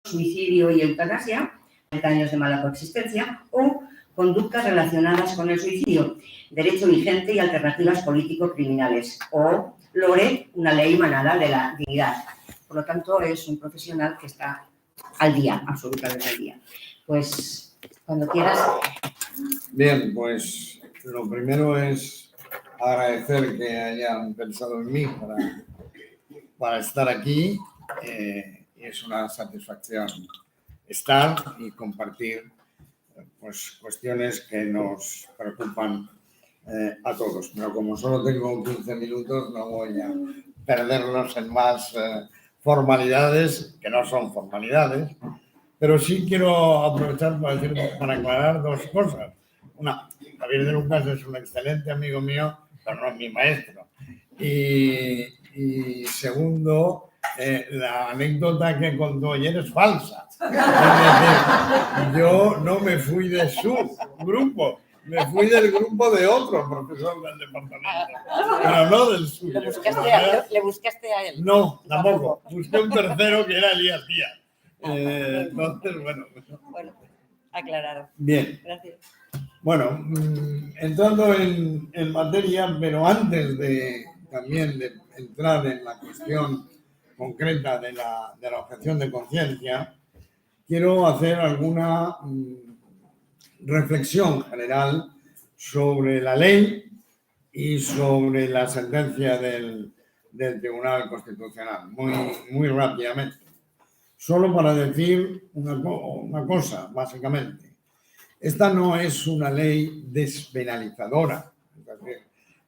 suicidio y eutanasia, 30 años de mala coexistencia, o conductas relacionadas con el suicidio, derecho vigente y alternativas político-criminales, o LORE, una ley manada de la dignidad. Por lo tanto, es un profesional que está al día, absolutamente al día. Pues, cuando quieras. Bien, pues lo primero es agradecer que hayan pensado en mí para estar aquí. Es una satisfacción estar y compartir pues, cuestiones que nos preocupan a todos. Pero como solo tengo 15 minutos, no voy a perderlos en más formalidades, que no son formalidades, pero sí quiero aprovechar para aclarar dos cosas. Una, Javier de Lucas es un excelente amigo mío, pero no es mi maestro. Y segundo, la anécdota que contó ayer es falsa. Es decir, yo no me fui de su grupo, me fui del grupo de otro profesor del departamento, pero no del suyo. ¿Le buscaste a él? No, tampoco. Busqué un tercero que era Elías Díaz. Entonces, bueno. Bueno, aclarado. Bien. Gracias. Bueno, entrando en materia, pero antes también de entrar en la cuestión concreta de la objeción de conciencia, quiero hacer alguna reflexión general sobre la ley y sobre la sentencia del Tribunal Constitucional, muy rápidamente. Solo para decir una cosa, básicamente. Esta no es una ley despenalizadora, es decir,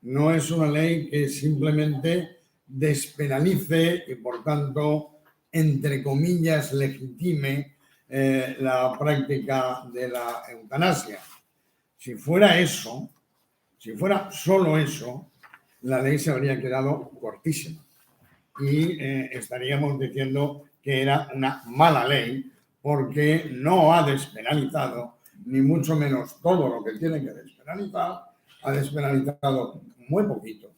no es una ley que simplemente despenalice y, por tanto, entre comillas, legitime la práctica de la eutanasia. Si fuera eso, si fuera solo eso, la ley se habría quedado cortísima y estaríamos diciendo que era una mala ley porque no ha despenalizado ni mucho menos todo lo que tiene que despenalizar, ha despenalizado muy poquito.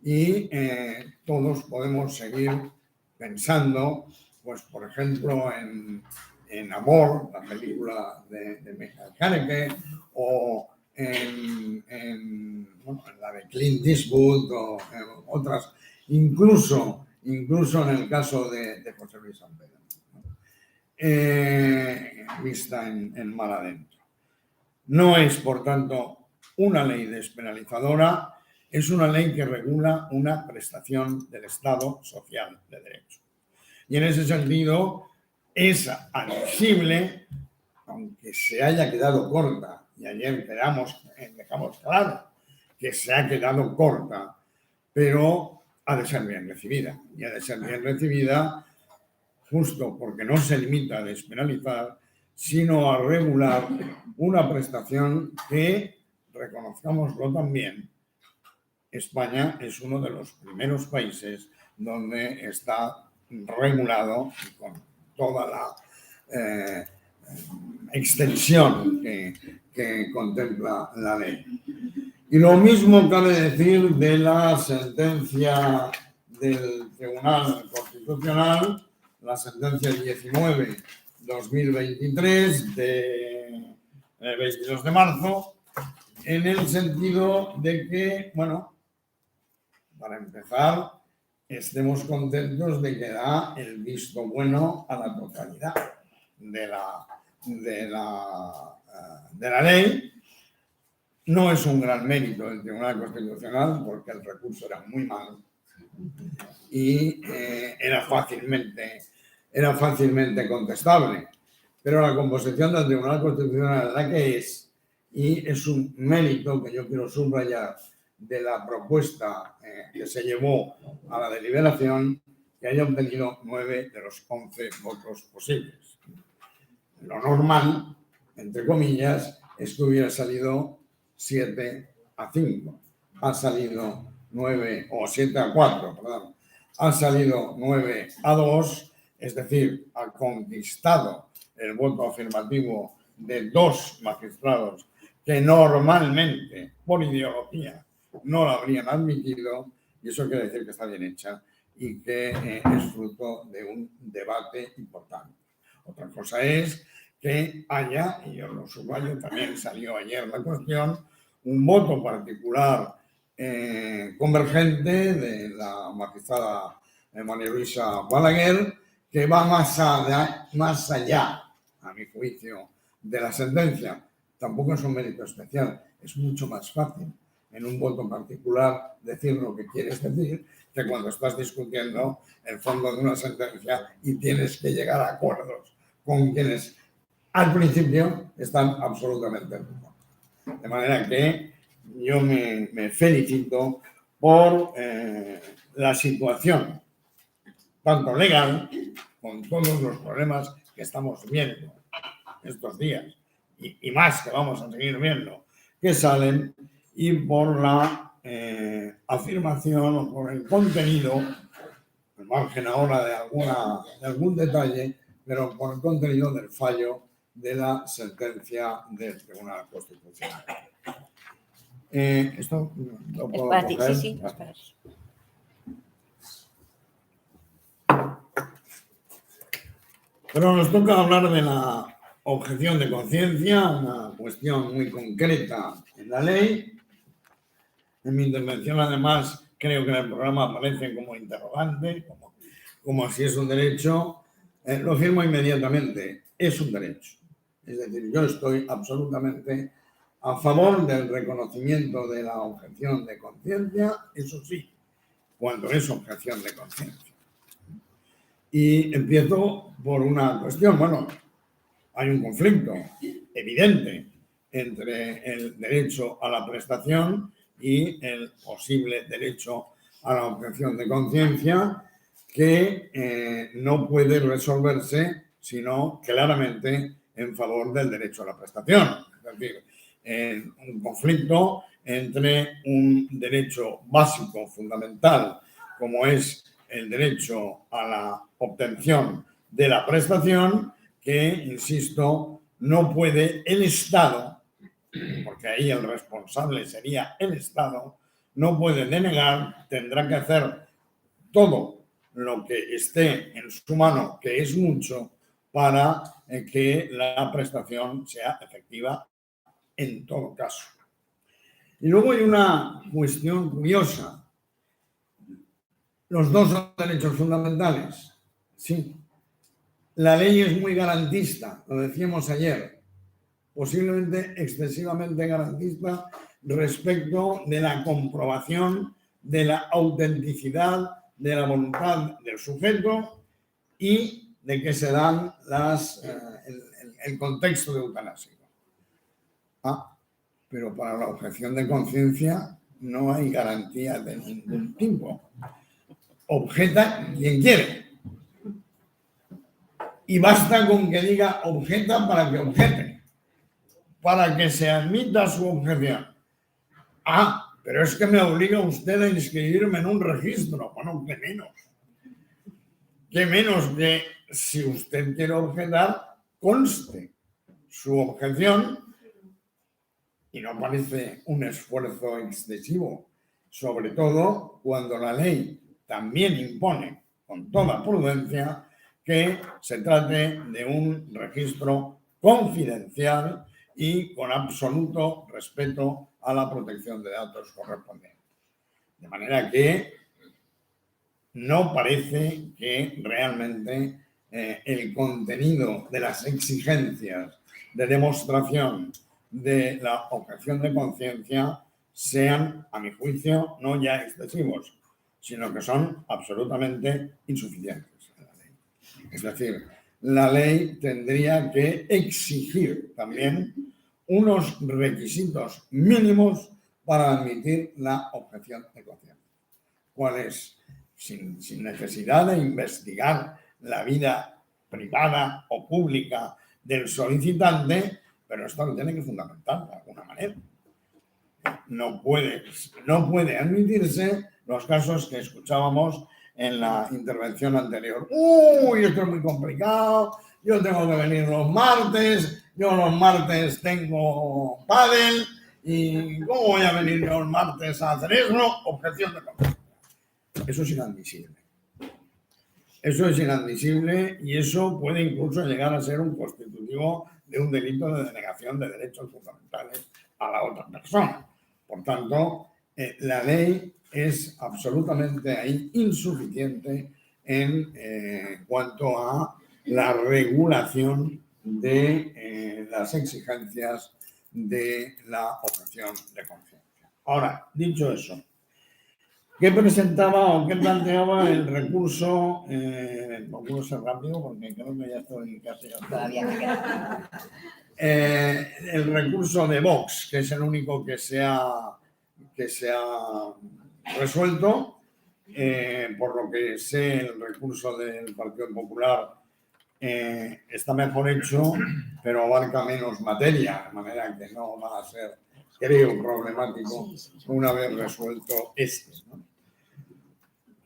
Y todos podemos seguir pensando, pues por ejemplo, en Amor, la película de Michael Haneke, o en la de Clint Eastwood, o en otras, incluso en el caso de José Luis San Pedro. Vista en Mar Adentro. No es, por tanto, una ley despenalizadora, es una ley que regula una prestación del Estado social de derecho. Y en ese sentido es admisible, aunque se haya quedado corta, y ayer dejamos claro que se ha quedado corta, pero ha de ser bien recibida. Y ha de ser bien recibida justo porque no se limita a despenalizar, sino a regular una prestación que, reconozcámoslo también, España es uno de los primeros países donde está regulado con toda la extensión que contempla la ley. Y lo mismo cabe decir de la sentencia del Tribunal Constitucional, la sentencia 19-2023 de 22 de marzo, en el sentido de que, bueno, para empezar, estemos contentos de que da el visto bueno a la totalidad de la ley. No es un gran mérito del Tribunal Constitucional porque el recurso era muy malo y era fácilmente contestable. Pero la composición del Tribunal Constitucional es la que es, y es un mérito que yo quiero subrayar de la propuesta que se llevó a la deliberación, que haya obtenido 9 de los 11 votos posibles. Lo normal, entre comillas, es que hubiera salido 7-5. Ha salido 9, o 7-4, perdón. Ha salido 9-2, es decir, ha conquistado el voto afirmativo de 2 magistrados que normalmente, por ideología, no lo habrían admitido, y eso quiere decir que está bien hecha y que es fruto de un debate importante. Otra cosa es que haya, y yo lo subrayo, también salió ayer la cuestión, un voto particular convergente de la magistrada María Luisa Balaguer, que va más allá, a mi juicio, de la sentencia. Tampoco es un mérito especial, es mucho más fácil en un voto particular decir lo que quieres decir que cuando estás discutiendo el fondo de una sentencia y tienes que llegar a acuerdos con quienes al principio están absolutamente en contra. De manera que yo me felicito por la situación, tanto legal, con todos los problemas que estamos viendo estos días y más que vamos a seguir viendo que salen, y por la afirmación o por el contenido, al margen ahora de algún detalle, pero por el contenido del fallo de la sentencia del Tribunal Constitucional. Esto lo puedo para ti, coger. sí, es para ti. Pero nos toca hablar de la objeción de conciencia, una cuestión muy concreta en la ley. En mi intervención, además, creo que en el programa aparece como interrogante, como si es un derecho. Lo firmo inmediatamente, es un derecho. Es decir, yo estoy absolutamente a favor del reconocimiento de la objeción de conciencia, eso sí, cuando es objeción de conciencia. Y empiezo por una cuestión. Bueno, hay un conflicto evidente entre el derecho a la prestación y el posible derecho a la objeción de conciencia, que no puede resolverse sino claramente en favor del derecho a la prestación. Es decir, un conflicto entre un derecho básico, fundamental, como es el derecho a la obtención de la prestación, que, insisto, no puede el Estado, porque ahí el responsable sería el Estado, no puede denegar, tendrá que hacer todo lo que esté en su mano, que es mucho, para que la prestación sea efectiva en todo caso. Y luego hay una cuestión curiosa. Los dos son derechos fundamentales. Sí. La ley es muy garantista, lo decíamos ayer, posiblemente excesivamente garantista respecto de la comprobación de la autenticidad de la voluntad del sujeto y de que se dan el contexto de eutanásico. Pero para la objeción de conciencia no hay garantía de ningún tipo. Objeta quien quiere. Y basta con que diga objeta para que objete, para que se admita su objeción. Pero es que me obliga usted a inscribirme en un registro. Bueno, ¿qué menos? ¿Qué menos que si usted quiere objetar, conste su objeción? Y no parece un esfuerzo excesivo, sobre todo cuando la ley también impone, con toda prudencia, que se trate de un registro confidencial y con absoluto respeto a la protección de datos correspondiente. De manera que no parece que realmente el contenido de las exigencias de demostración de la objeción de conciencia sean, a mi juicio, no ya excesivos, sino que son absolutamente insuficientes. Es decir, la ley tendría que exigir también unos requisitos mínimos para admitir la objeción de conciencia. ¿Cuál es? Sin necesidad de investigar la vida privada o pública del solicitante, pero esto lo tiene que fundamentar de alguna manera. No puede admitirse los casos que escuchábamos en la intervención anterior. Esto es muy complicado, yo tengo que venir los martes, yo los martes tengo pádel, y ¿cómo voy a venir los martes a hacer eso? Objeción de conciencia. Eso es inadmisible. Eso es inadmisible y eso puede incluso llegar a ser un constitutivo de un delito de denegación de derechos fundamentales a la otra persona. Por tanto, la ley es absolutamente ahí insuficiente en cuanto a la regulación de las exigencias de la objeción de conciencia. Ahora, dicho eso, ¿qué presentaba o qué planteaba el recurso? Procuro ser rápido porque creo que ya estoy casi... Todavía me queda. El recurso de Vox, que es el único que se ha resuelto. Por lo que sé, el recurso del Partido Popular está mejor hecho, pero abarca menos materia, de manera que no va a ser, creo, problemático una vez resuelto este, ¿no?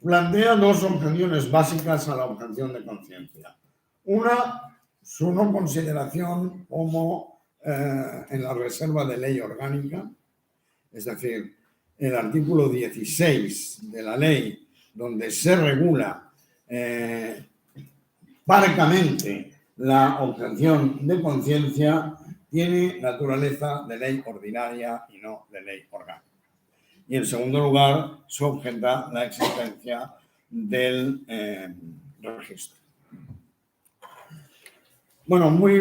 Plantea dos objeciones básicas a la objeción de conciencia. Una, su no consideración como en la reserva de ley orgánica, es decir, el artículo 16 de la ley, donde se regula parcamente la objeción de conciencia, tiene naturaleza de ley ordinaria y no de ley orgánica. Y en segundo lugar, se objeta la existencia del registro. Bueno, muy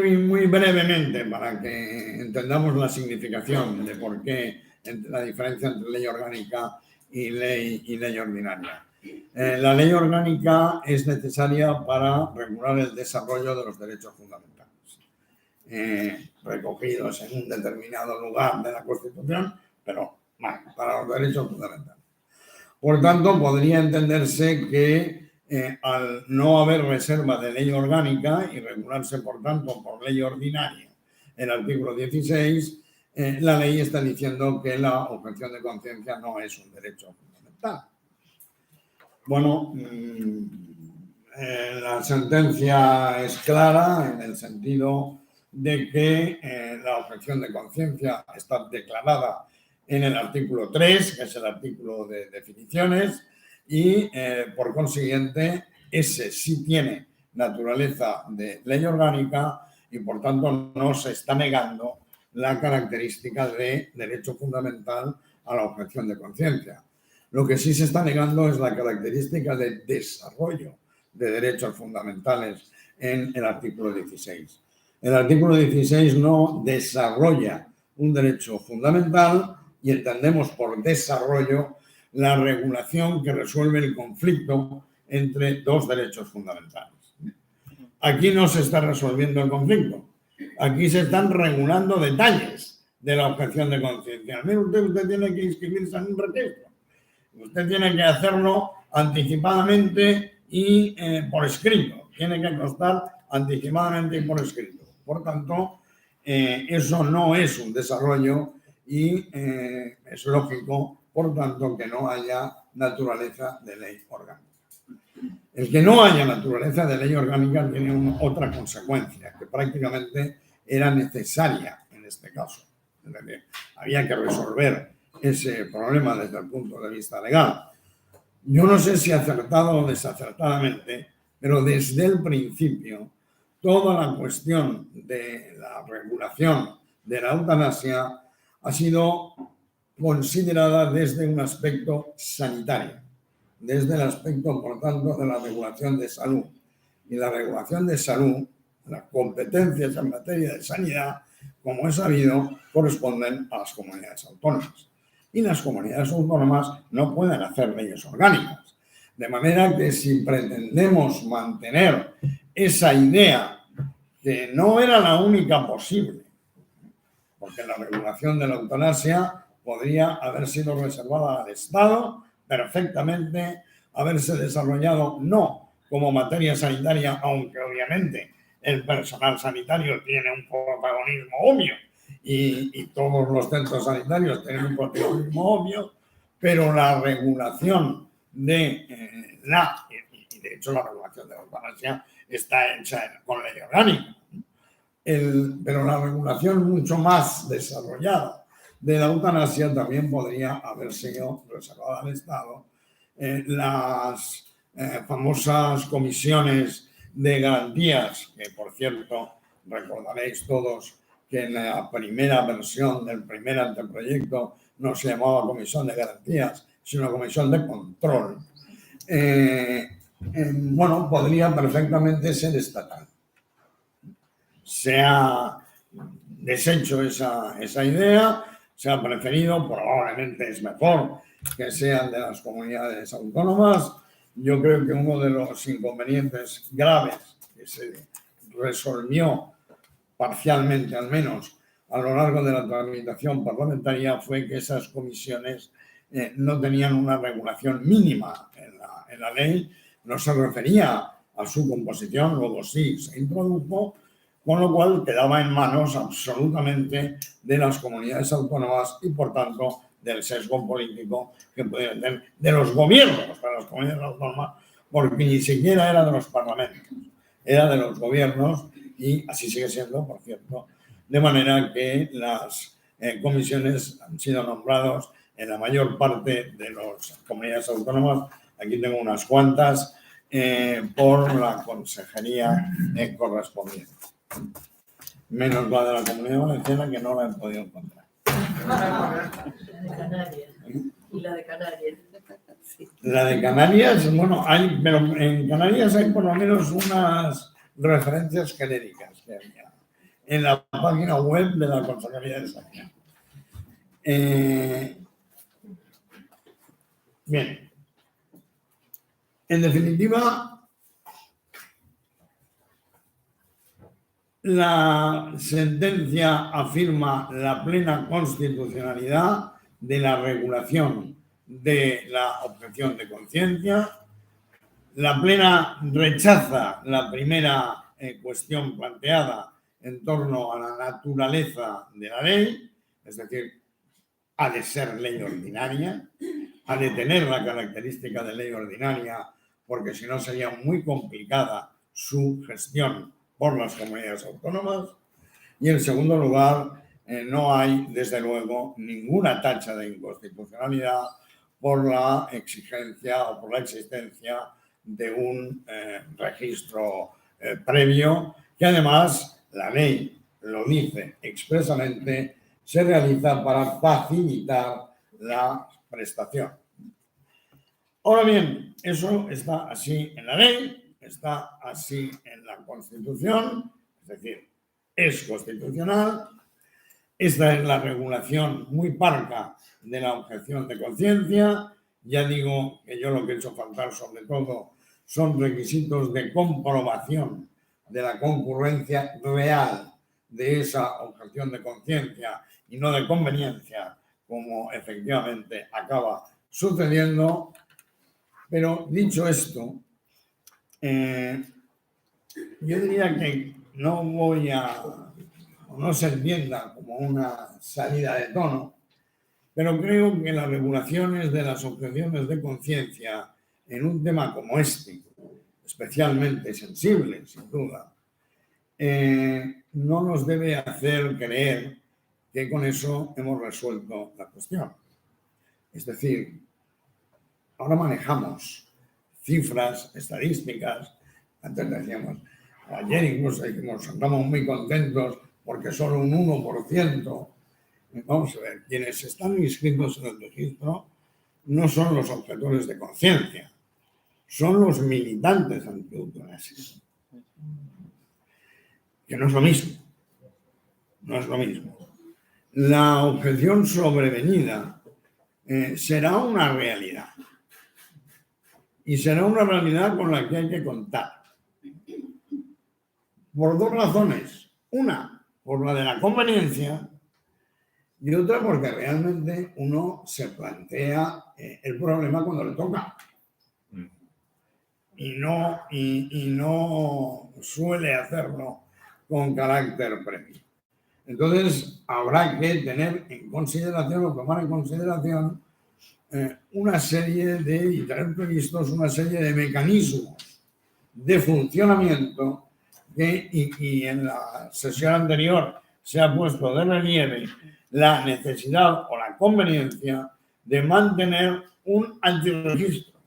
brevemente, para que entendamos la significación de por qué la diferencia entre ley orgánica y ley ordinaria. La ley orgánica es necesaria para regular el desarrollo de los derechos fundamentales, recogidos en un determinado lugar de la Constitución, pero para los derechos fundamentales. Por tanto, podría entenderse que al no haber reserva de ley orgánica y regularse, por tanto, por ley ordinaria, el artículo 16, la ley está diciendo que la objeción de conciencia no es un derecho fundamental. Bueno, la sentencia es clara en el sentido de que la objeción de conciencia está declarada en el artículo 3, que es el artículo de definiciones, y por consiguiente ese sí tiene naturaleza de ley orgánica y por tanto no se está negando la característica de derecho fundamental a la objeción de conciencia. Lo que sí se está negando es la característica de desarrollo de derechos fundamentales en el artículo 16. El artículo 16 no desarrolla un derecho fundamental y entendemos por desarrollo la regulación que resuelve el conflicto entre dos derechos fundamentales. Aquí no se está resolviendo el conflicto, aquí se están regulando detalles de la objeción de conciencia. Mire usted tiene que inscribirse en un registro, usted tiene que hacerlo anticipadamente y por escrito, tiene que constar anticipadamente y por escrito. Por tanto, eso no es un desarrollo y es lógico, por tanto, que no haya naturaleza de ley orgánica. El que no haya naturaleza de ley orgánica tiene otra consecuencia, que prácticamente era necesaria en este caso. Es decir, había que resolver ese problema desde el punto de vista legal. Yo no sé si acertado o desacertadamente, pero desde el principio toda la cuestión de la regulación de la eutanasia ha sido considerada desde un aspecto sanitario, desde el aspecto, por tanto, de la regulación de salud. Y la regulación de salud, las competencias en materia de sanidad, como es sabido, corresponden a las comunidades autónomas. Y las comunidades autónomas no pueden hacer leyes orgánicas. De manera que si pretendemos mantener esa idea, que no era la única posible, porque la regulación de la eutanasia podría haber sido reservada al Estado, perfectamente haberse desarrollado no como materia sanitaria, aunque obviamente el personal sanitario tiene un protagonismo obvio y todos los centros sanitarios tienen un protagonismo obvio, pero la regulación de y de hecho la regulación de la eutanasia está hecha con ley orgánica, pero la regulación mucho más desarrollada de la eutanasia también podría haber sido reservada al Estado. Las famosas comisiones de garantías, que por cierto recordaréis todos que en la primera versión del primer anteproyecto no se llamaba comisión de garantías, sino comisión de control. Bueno, podría perfectamente ser estatal. Se ha deshecho esa idea, se ha preferido, probablemente es mejor que sean de las comunidades autónomas. Yo creo que uno de los inconvenientes graves que se resolvió parcialmente, al menos a lo largo de la tramitación parlamentaria, fue que esas comisiones no tenían una regulación mínima en la ley, no se refería a su composición, luego sí se introdujo, con lo cual quedaba en manos absolutamente de las comunidades autónomas y, por tanto, del sesgo político que pueden tener de los gobiernos para las comunidades autónomas, porque ni siquiera era de los parlamentos, era de los gobiernos y así sigue siendo, por cierto, de manera que las comisiones han sido nombradas en la mayor parte de las comunidades autónomas, aquí tengo unas cuantas, por la consejería correspondiente. Menos la de la Comunidad Valenciana, que no la he podido encontrar. La de Canarias. Y la de Canarias. Sí. La de Canarias, bueno, hay, pero en Canarias hay por lo menos unas referencias genéricas que había en la página web de la Consejería de Sanidad. Bien. En definitiva, la sentencia afirma la plena constitucionalidad de la regulación de la objeción de conciencia. La plena rechaza la primera cuestión planteada en torno a la naturaleza de la ley, es decir, ha de ser ley ordinaria, ha de tener la característica de ley ordinaria, porque si no sería muy complicada su gestión por las comunidades autónomas. Y en segundo lugar, no hay, desde luego, ninguna tacha de inconstitucionalidad por la exigencia o por la existencia de un registro previo, que además la ley lo dice expresamente, se realiza para facilitar la prestación. Ahora bien, eso está así en la ley, está así en la Constitución, es decir, es constitucional. Esta es la regulación muy parca de la objeción de conciencia. Ya digo que yo lo que he hecho faltar sobre todo son requisitos de comprobación de la concurrencia real de esa objeción de conciencia y no de conveniencia, como efectivamente acaba sucediendo. Pero dicho esto, yo diría que no se entienda como una salida de tono, pero creo que las regulaciones de las objeciones de conciencia en un tema como este, especialmente sensible, sin duda, no nos debe hacer creer que con eso hemos resuelto la cuestión. Es decir, ahora manejamos cifras, estadísticas. Antes decíamos, ayer incluso dijimos, estamos muy contentos porque solo un 1%. Vamos a ver, quienes están inscritos en el registro no son los objetores de conciencia, son los militantes anti-eutanasia. Que no es lo mismo. No es lo mismo. La objeción sobrevenida será una realidad. Y será una realidad con la que hay que contar. Por dos razones. Una, por la de la conveniencia, y otra porque realmente uno se plantea el problema cuando le toca. Y no suele hacerlo con carácter previo. Entonces, habrá que tener en consideración o tomar en consideración una serie y tener previstos una serie de mecanismos de funcionamiento y en la sesión anterior se ha puesto de relieve la necesidad o la conveniencia de mantener un antirregistro.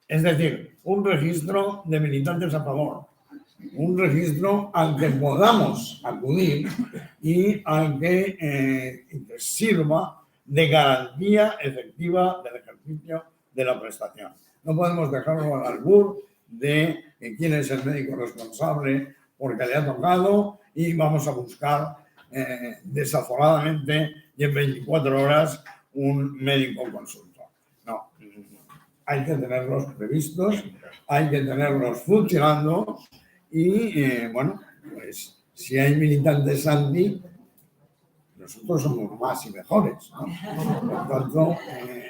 Es decir, un registro de militantes a favor, un registro al que podamos acudir y al que sirva de garantía efectiva del ejercicio de la prestación. No podemos dejarlo al albur de quién es el médico responsable porque le ha tocado y vamos a buscar desaforadamente y en 24 horas un médico consultor. No, hay que tenerlos previstos, hay que tenerlos funcionando y, bueno, pues si hay militantes anti, nosotros somos más y mejores, ¿no? Por tanto,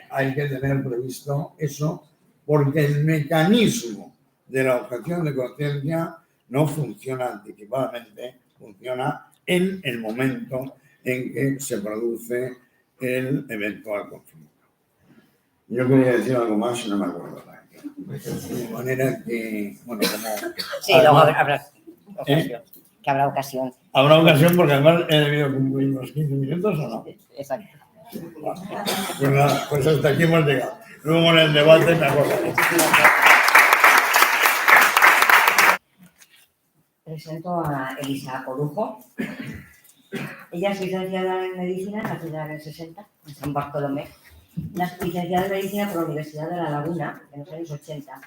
hay que tener previsto eso porque el mecanismo de la objeción de conciencia no funciona anticipadamente, funciona en el momento en que se produce el eventual conflicto. Yo quería decir algo más y no me acuerdo. De manera que, bueno, como... Sí, luego habrá ocasión. Que habrá ocasión. Habrá ocasión porque además he debido cumplir los 15 minutos o no. Exacto. Bueno, pues nada, pues hasta aquí hemos llegado. Luego en el debate me acordaré. Presento a Elisa Corujo. Ella es licenciada en Medicina, nacida en el 60, en San Bartolomé. Licenciada en Medicina por la Universidad de La Laguna, en los años 80,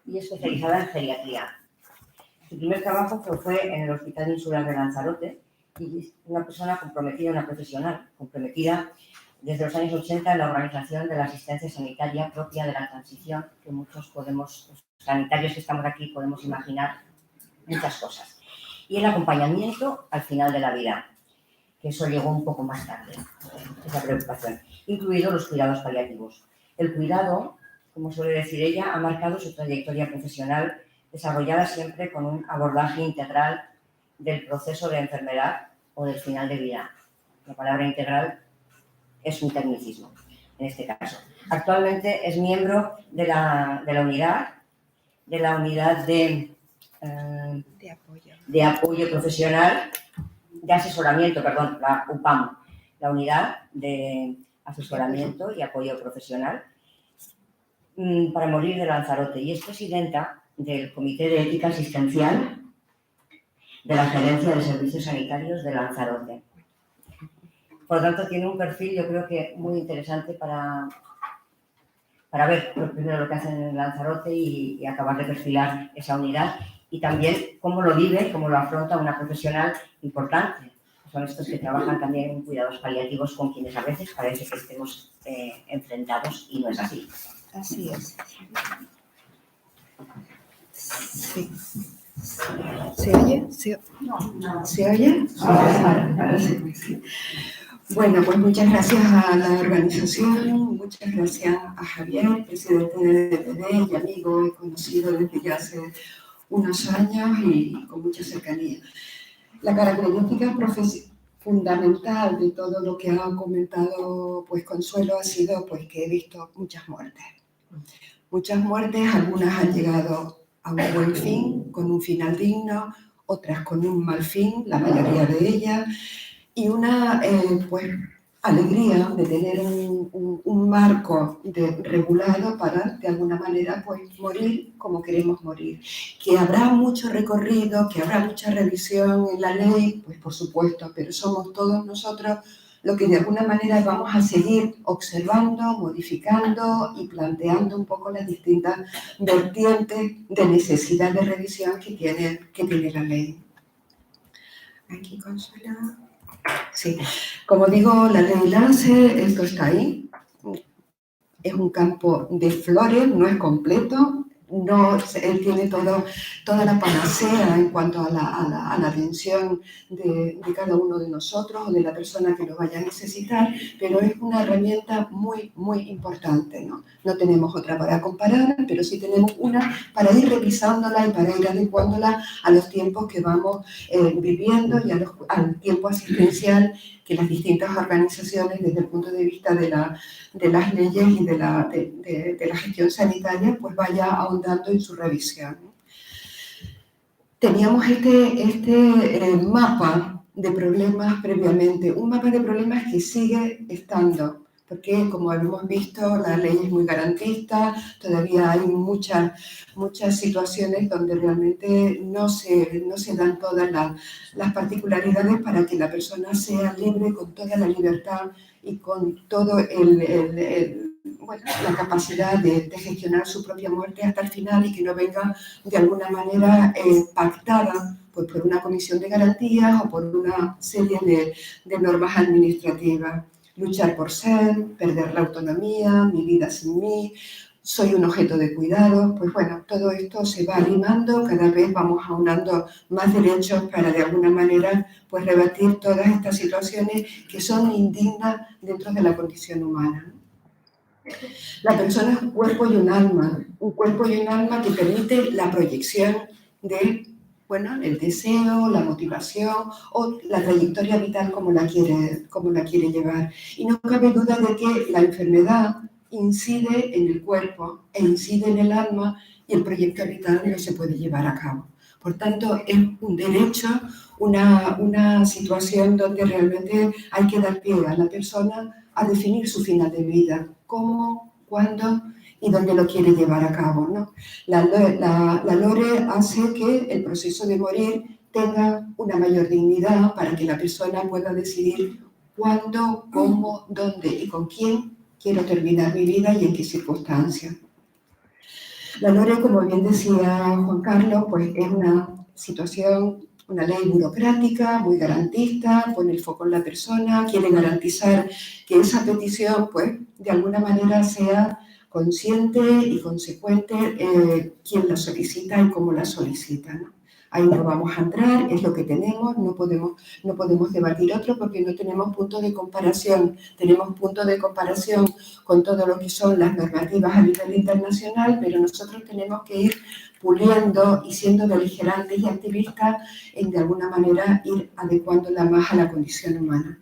y especializada en geriatría. Su primer trabajo fue en el Hospital Insular de Lanzarote, y una persona comprometida, una profesional comprometida desde los años 80 en la organización de la asistencia sanitaria propia de la transición, que muchos podemos, los sanitarios que estamos aquí, podemos imaginar muchas cosas. Y el acompañamiento al final de la vida, que eso llegó un poco más tarde, esa preocupación, incluidos los cuidados paliativos. El cuidado, como suele decir ella, ha marcado su trayectoria profesional, desarrollada siempre con un abordaje integral del proceso de enfermedad o del final de vida. La palabra integral es un tecnicismo, en este caso. Actualmente es miembro de la unidad de apoyo profesional, de asesoramiento, perdón, la UPAM, la unidad de asesoramiento y apoyo profesional para morir de Lanzarote, y es presidenta del Comité de Ética Asistencial de la Gerencia de Servicios Sanitarios de Lanzarote. Por lo tanto, tiene un perfil, yo creo que muy interesante para ver primero lo que hacen en Lanzarote y acabar de perfilar esa unidad, y también cómo lo vive y cómo lo afronta una profesional importante. Son estos que trabajan también en cuidados paliativos con quienes a veces parece que estemos enfrentados y no es así. Así es. Sí. ¿Se oye? ¿Se oye? Sí. Bueno, pues muchas gracias a la organización, muchas gracias a Javier, presidente de DPD y amigo y conocido desde ya hace unos años y con mucha cercanía. La característica fundamental de todo lo que ha comentado pues Consuelo ha sido pues que he visto muchas muertes. Muchas muertes, algunas han llegado a un buen fin, con un final digno, otras con un mal fin, la mayoría de ellas, y una pues alegría de tener un marco regulado para de alguna manera pues morir como queremos morir. Que habrá mucho recorrido, que habrá mucha revisión en la ley, pues por supuesto, pero somos todos nosotros lo que de alguna manera vamos a seguir observando, modificando y planteando un poco las distintas vertientes de necesidad de revisión que tiene la ley. Aquí, Consuelo. Sí, como digo, la ley Lance, esto está ahí. Es un campo de flores, no es completo. No, él tiene toda la panacea en cuanto a la atención de cada uno de nosotros o de la persona que lo vaya a necesitar, pero es una herramienta muy, muy importante, ¿no? No tenemos otra para comparar, pero sí tenemos una para ir revisándola y para ir adecuándola a los tiempos que vamos viviendo y al tiempo asistencial que las distintas organizaciones, desde el punto de vista de las leyes y de la gestión sanitaria, pues vaya ahondando en su revisión. Teníamos este mapa de problemas previamente, un mapa de problemas que sigue estando porque como hemos visto, la ley es muy garantista, todavía hay muchas situaciones donde realmente no se dan todas las particularidades para que la persona sea libre con toda la libertad y con todo la capacidad de gestionar su propia muerte hasta el final y que no venga de alguna manera pactada pues, por una comisión de garantías o por una serie de normas administrativas. Luchar por ser, perder la autonomía, mi vida sin mí, soy un objeto de cuidado, pues bueno, todo esto se va limando, cada vez vamos aunando más derechos para de alguna manera pues rebatir todas estas situaciones que son indignas dentro de la condición humana. La persona es un cuerpo y un alma que permite la proyección de, bueno, el deseo, la motivación o la trayectoria vital como la quiere llevar. Y no cabe duda de que la enfermedad incide en el cuerpo e incide en el alma y el proyecto vital no se puede llevar a cabo. Por tanto, es un derecho, una situación donde realmente hay que dar pie a la persona a definir su final de vida, cómo, cuándo y dónde lo quiere llevar a cabo, ¿no? La LORE hace que el proceso de morir tenga una mayor dignidad para que la persona pueda decidir cuándo, cómo, dónde y con quién quiero terminar mi vida y en qué circunstancias. La LORE, como bien decía Juan Carlos, pues es una situación, una ley burocrática, muy garantista, pone el foco en la persona, quiere garantizar que esa petición, pues, de alguna manera sea consciente y consecuente quien la solicita y cómo la solicita, ¿no? Ahí no vamos a entrar, es lo que tenemos, no podemos debatir otro porque no tenemos punto de comparación. Tenemos punto de comparación con todo lo que son las normativas a nivel internacional, pero nosotros tenemos que ir puliendo y siendo beligerantes y activistas en de alguna manera ir adecuándola más a la condición humana.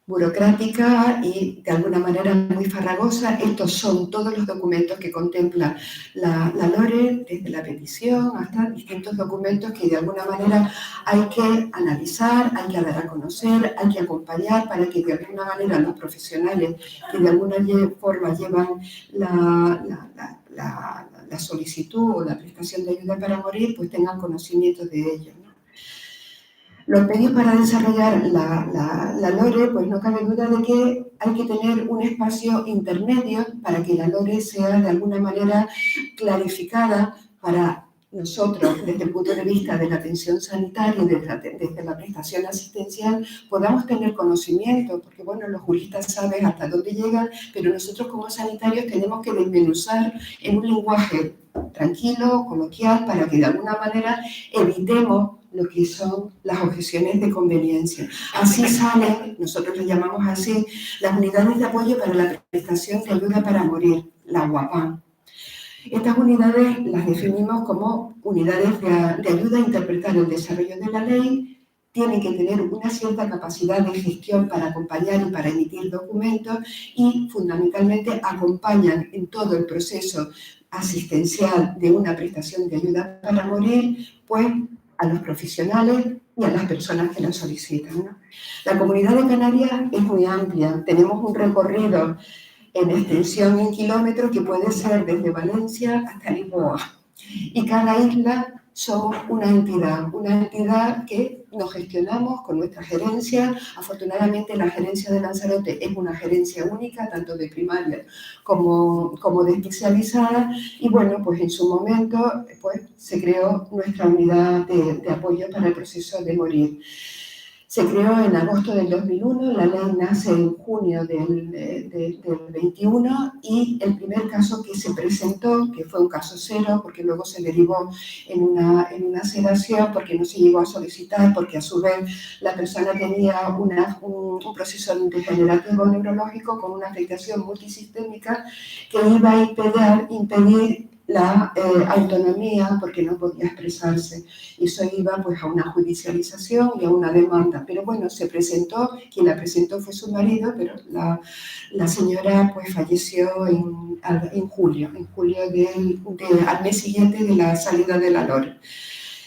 Burocrática y de alguna manera muy farragosa. Estos son todos los documentos que contempla la LORE, desde la petición hasta distintos documentos que de alguna manera hay que analizar, hay que dar a conocer, hay que acompañar para que de alguna manera los profesionales que de alguna forma llevan la solicitud o la prestación de ayuda para morir, pues tengan conocimiento de ello, ¿no? Los medios para desarrollar la LORE, pues no cabe duda de que hay que tener un espacio intermedio para que la LORE sea de alguna manera clarificada para nosotros, desde el punto de vista de la atención sanitaria, desde la prestación asistencial, podamos tener conocimiento, porque bueno, los juristas saben hasta dónde llegan, pero nosotros como sanitarios tenemos que desmenuzar en un lenguaje tranquilo, coloquial, para que de alguna manera evitemos lo que son las objeciones de conveniencia. Así salen, nosotros le llamamos así, las unidades de apoyo para la prestación de ayuda para morir, la UAPAM. Estas unidades las definimos como unidades de ayuda a interpretar el desarrollo de la ley, tienen que tener una cierta capacidad de gestión para acompañar y para emitir documentos y fundamentalmente acompañan en todo el proceso asistencial de una prestación de ayuda para morir, pues a los profesionales y a las personas que lo solicitan, ¿no? La Comunidad de Canarias es muy amplia, tenemos un recorrido en extensión en kilómetros que puede ser desde Valencia hasta Lisboa. Y cada isla somos una entidad que nos gestionamos con nuestra gerencia. Afortunadamente la gerencia de Lanzarote es una gerencia única, tanto de primaria como de especializada. Y bueno, pues en su momento pues, se creó nuestra unidad de apoyo para el proceso de morir. Se creó en agosto del 2001, la ley nace en junio del 21 y el primer caso que se presentó, que fue un caso cero, porque luego se derivó en una sedación, porque no se llegó a solicitar, porque a su vez la persona tenía un proceso degenerativo neurológico con una afectación multisistémica que iba a impedir la autonomía porque no podía expresarse. Y eso iba pues a una judicialización y a una demanda. Pero bueno, se presentó, quien la presentó fue su marido, pero la señora pues falleció en julio al mes siguiente de la salida de la LORE.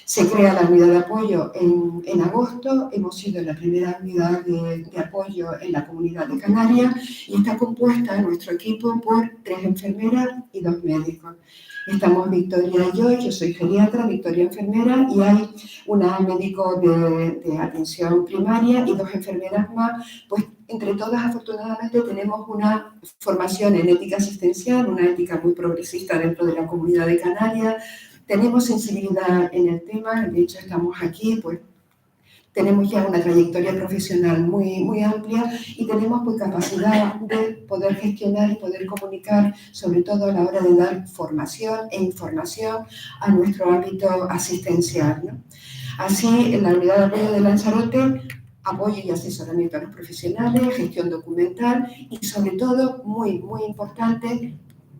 Se crea la unidad de apoyo en agosto, hemos sido la primera unidad de apoyo en la Comunidad de Canarias y está compuesta nuestro equipo por 3 enfermeras y 2 médicos. Estamos Victoria y yo soy geriatra, Victoria enfermera y hay una médico de atención primaria y 2 enfermeras más. Pues entre todas afortunadamente tenemos una formación en ética asistencial, una ética muy progresista dentro de la Comunidad de Canarias. Tenemos sensibilidad en el tema, de hecho estamos aquí, pues tenemos ya una trayectoria profesional muy amplia y tenemos pues capacidad de poder gestionar y poder comunicar, sobre todo a la hora de dar formación e información a nuestro ámbito asistencial, ¿no? Así, en la unidad de apoyo de Lanzarote, apoyo y asesoramiento a los profesionales, gestión documental y sobre todo, muy importante,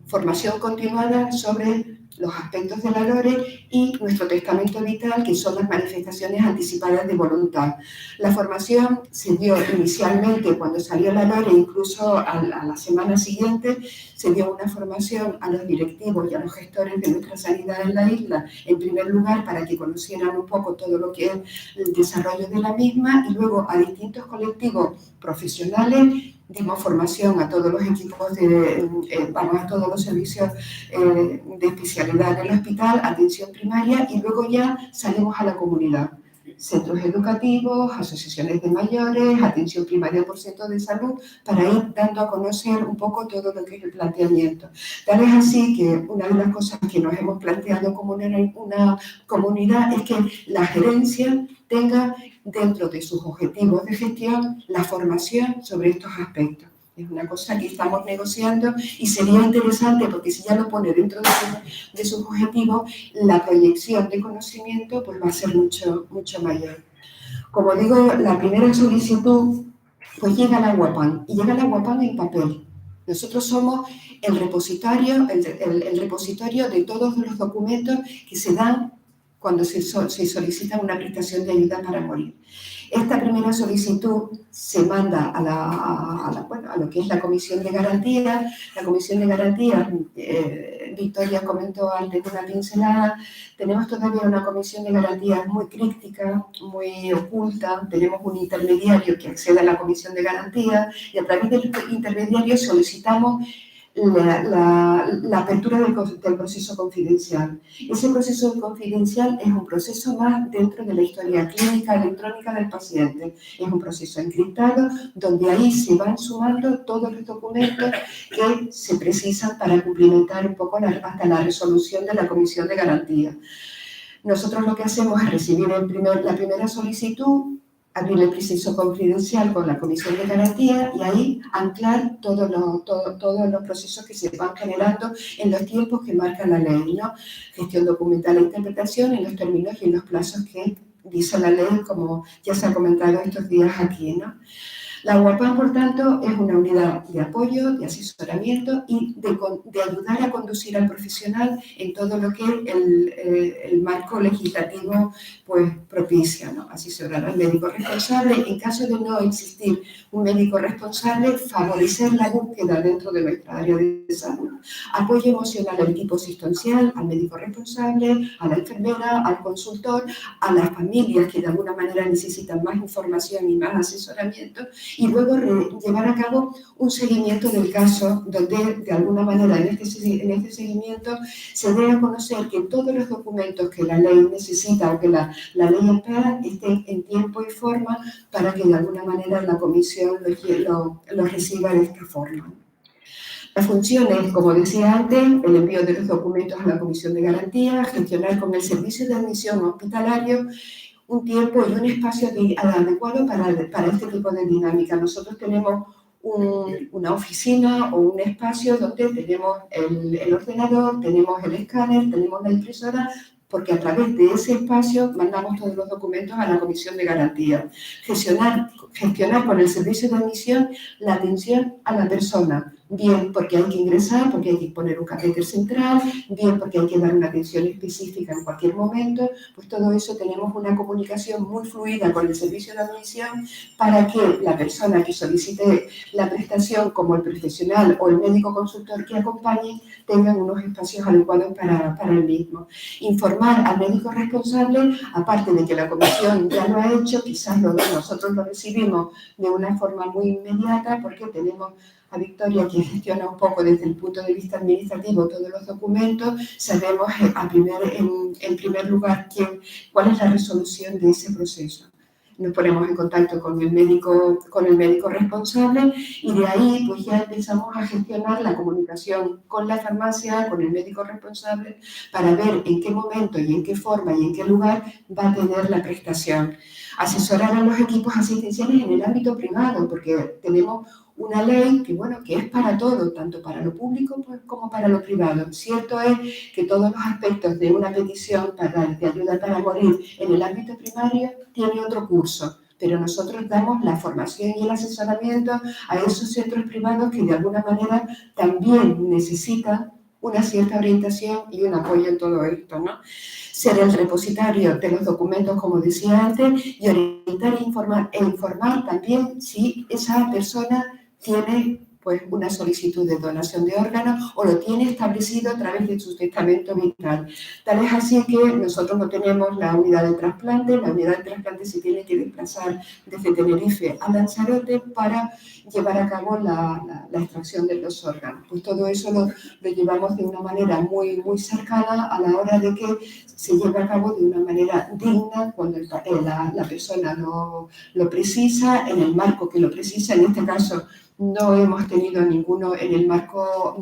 formación continuada sobre los aspectos de la LORE y nuestro testamento vital, que son las manifestaciones anticipadas de voluntad. La formación se dio inicialmente cuando salió la LORE, incluso a la semana siguiente se dio una formación a los directivos y a los gestores de nuestra sanidad en la isla, en primer lugar para que conocieran un poco todo lo que es el desarrollo de la misma y luego a distintos colectivos profesionales. Dimos formación a todos los equipos, a todos los servicios de especialidad en el hospital, atención primaria y luego ya salimos a la comunidad. Centros educativos, asociaciones de mayores, atención primaria por centros de salud, para ir dando a conocer un poco todo lo que es el planteamiento. Tal es así que una de las cosas que nos hemos planteado como una comunidad es que la gerencia tenga dentro de sus objetivos de gestión la formación sobre estos aspectos. Es una cosa que estamos negociando y sería interesante porque si ya lo pone dentro de sus objetivos, la proyección de conocimiento pues va a ser mucho mayor. Como digo, la primera solicitud pues llega a la UAPAN y llega a la UAPAN en papel. Nosotros somos el repositorio de todos los documentos que se dan cuando se solicita una prestación de ayuda para morir. Esta primera solicitud se manda a lo que es la Comisión de Garantía. La Comisión de Garantía, Victoria comentó antes de una pincelada, tenemos todavía una Comisión de Garantía muy críptica, muy oculta. Tenemos un intermediario que accede a la Comisión de Garantía y a través del intermediario solicitamos la apertura del proceso confidencial. Ese proceso confidencial es un proceso más dentro de la historia clínica electrónica del paciente. Es un proceso encriptado donde ahí se van sumando todos los documentos que se precisan para cumplimentar un poco hasta la resolución de la Comisión de Garantía. Nosotros lo que hacemos es recibir la primera solicitud, abrir el proceso confidencial con la Comisión de Garantía y ahí anclar todos los procesos que se van generando en los tiempos que marca la ley, ¿no? Gestión documental e interpretación en los términos y en los plazos que dice la ley, como ya se ha comentado estos días aquí, ¿no? La UAPAN, por tanto, es una unidad de apoyo, de asesoramiento y de ayudar a conducir al profesional en todo lo que el marco legislativo pues, propicia, ¿no? Asesorar al médico responsable. En caso de no existir un médico responsable, favorecer la búsqueda dentro de nuestra área de salud. Apoyo emocional al equipo asistencial, al médico responsable, a la enfermera, al consultor, a las familias que de alguna manera necesitan más información y más asesoramiento, y luego llevar a cabo un seguimiento del caso donde de alguna manera en este seguimiento se dé a conocer que todos los documentos que la ley necesita o que la ley espera estén en tiempo y forma para que de alguna manera la comisión lo reciba de esta forma. Las funciones, como decía antes, el envío de los documentos a la Comisión de Garantía, gestionar con el servicio de admisión hospitalario un tiempo y un espacio adecuado para este tipo de dinámica. Nosotros tenemos una oficina o un espacio donde tenemos el ordenador, tenemos el escáner, tenemos la impresora, porque a través de ese espacio mandamos todos los documentos a la Comisión de Garantía. Gestionar con el servicio de admisión la atención a la persona, bien porque hay que ingresar, porque hay que poner un catéter central, bien porque hay que dar una atención específica en cualquier momento, pues todo eso tenemos una comunicación muy fluida con el servicio de admisión para que la persona que solicite la prestación, como el profesional o el médico consultor que acompañe, tengan unos espacios adecuados para el mismo. Informar al médico responsable, aparte de que la comisión ya lo ha hecho, quizás nosotros lo recibimos de una forma muy inmediata porque tenemos a Victoria, que gestiona un poco desde el punto de vista administrativo todos los documentos, sabemos en primer lugar cuál es la resolución de ese proceso. Nos ponemos en contacto con el médico responsable y de ahí pues ya empezamos a gestionar la comunicación con la farmacia, con el médico responsable, para ver en qué momento y en qué forma y en qué lugar va a tener la prestación. Asesorar a los equipos asistenciales en el ámbito privado, porque tenemos una ley que es para todo, tanto para lo público como para lo privado. Cierto es que todos los aspectos de una petición de ayuda para morir en el ámbito primario tiene otro curso, pero nosotros damos la formación y el asesoramiento a esos centros privados que de alguna manera también necesitan una cierta orientación y un apoyo en todo esto, ¿no? Ser el repositorio de los documentos, como decía antes, y orientar e informar también si esa persona tiene pues una solicitud de donación de órganos o lo tiene establecido a través de su testamento vital. Tal es así que nosotros no tenemos la unidad de trasplante, la unidad de trasplante se tiene que desplazar desde Tenerife a Lanzarote para llevar a cabo la extracción de los órganos. Pues todo eso lo llevamos de una manera muy, muy cercana a la hora de que se lleve a cabo de una manera digna cuando la persona lo precisa, en el marco que lo precisa. En este caso no hemos tenido ninguno en el marco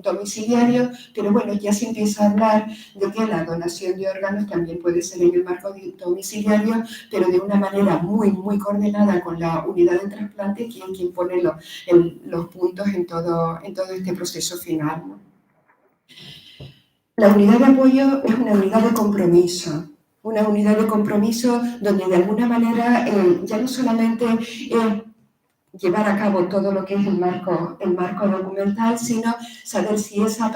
domiciliario, pero bueno, ya se empieza a hablar de que la donación de órganos también puede ser en el marco domiciliario, pero de una manera muy, muy coordinada con la unidad de trasplante, quien pone los puntos en todo este proceso final, ¿no? La unidad de apoyo es una unidad de compromiso. Una unidad de compromiso donde de alguna manera ya no solamente llevar a cabo todo lo que es el marco documental, sino saber si esa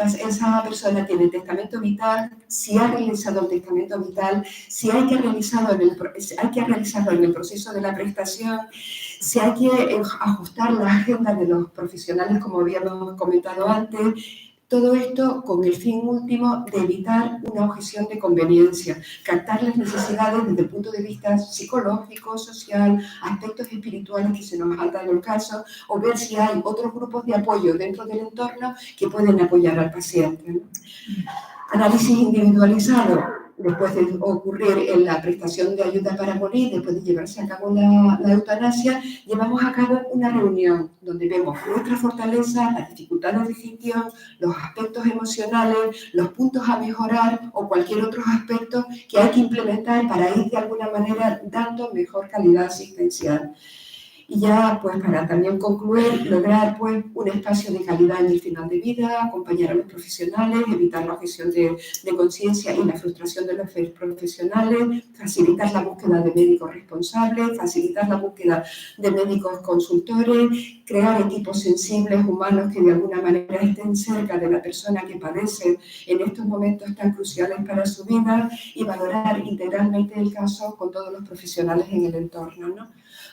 persona tiene testamento vital, si ha realizado el testamento vital, si hay que realizarlo en el proceso de la prestación, si hay que ajustar la agenda de los profesionales, como habíamos comentado antes. Todo esto con el fin último de evitar una objeción de conveniencia, captar las necesidades desde el punto de vista psicológico, social, aspectos espirituales que se nos han dado el caso, o ver si hay otros grupos de apoyo dentro del entorno que pueden apoyar al paciente, ¿no? Análisis individualizado. Después de ocurrir en la prestación de ayuda para morir, después de llevarse a cabo la eutanasia, llevamos a cabo una reunión donde vemos nuestras fortalezas, las dificultades de gestión, los aspectos emocionales, los puntos a mejorar o cualquier otro aspecto que hay que implementar para ir de alguna manera dando mejor calidad asistencial. Y ya, pues, para también concluir, lograr, pues, un espacio de calidad en el final de vida, acompañar a los profesionales, evitar la objeción de conciencia y la frustración de los profesionales, facilitar la búsqueda de médicos responsables, facilitar la búsqueda de médicos consultores, crear equipos sensibles, humanos, que de alguna manera estén cerca de la persona que padece en estos momentos tan cruciales para su vida y valorar integralmente el caso con todos los profesionales en el entorno, ¿no?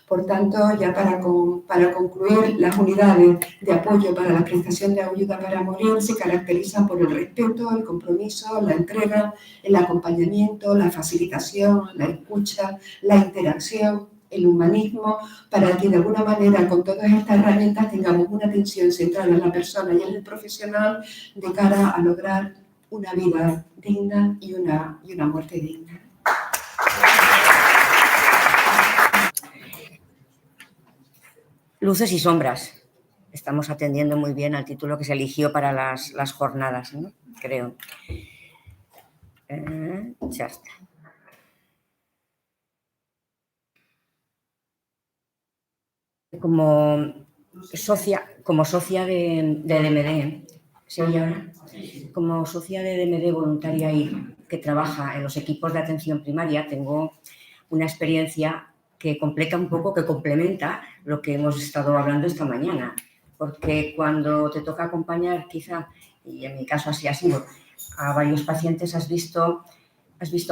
Por tanto, ya para concluir, las unidades de apoyo para la prestación de ayuda para morir se caracterizan por el respeto, el compromiso, la entrega, el acompañamiento, la facilitación, la escucha, la interacción, el humanismo, para que de alguna manera con todas estas herramientas tengamos una atención centrada en la persona y en el profesional de cara a lograr una vida digna y una muerte digna. Luces y sombras. Estamos atendiendo muy bien al título que se eligió para las jornadas, ¿no? Creo. Ya está. Como socia de DMD, ¿sí? Como socia de DMD voluntaria y que trabaja en los equipos de atención primaria, tengo una experiencia que completa un poco, que complementa lo que hemos estado hablando esta mañana. porque cuando te toca acompañar, quizá, y en mi caso así ha sido, a varios pacientes has visto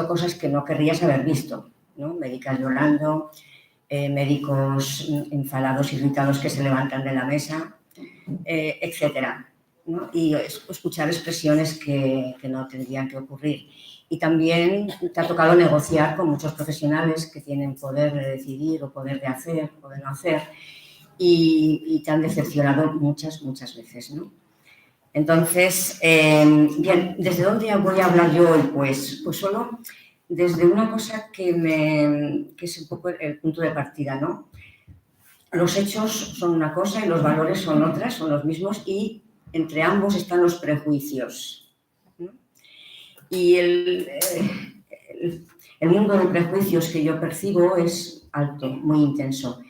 cosas que no querrías haber visto, ¿no? Médicas llorando, médicos enfadados, irritados que se levantan de la mesa, etcétera, ¿no? Y escuchar expresiones que no tendrían que ocurrir. Y también te ha tocado negociar con muchos profesionales que tienen poder de decidir o poder de hacer o de no hacer y te han decepcionado muchas veces, ¿no? Entonces, bien, ¿desde dónde voy a hablar yo hoy? Pues solo desde una cosa que es un poco el punto de partida, ¿no? Los hechos son una cosa y los valores son otras, son los mismos, y entre ambos están los prejuicios, ¿no? Y el mundo de prejuicios que yo percibo es alto, muy intenso.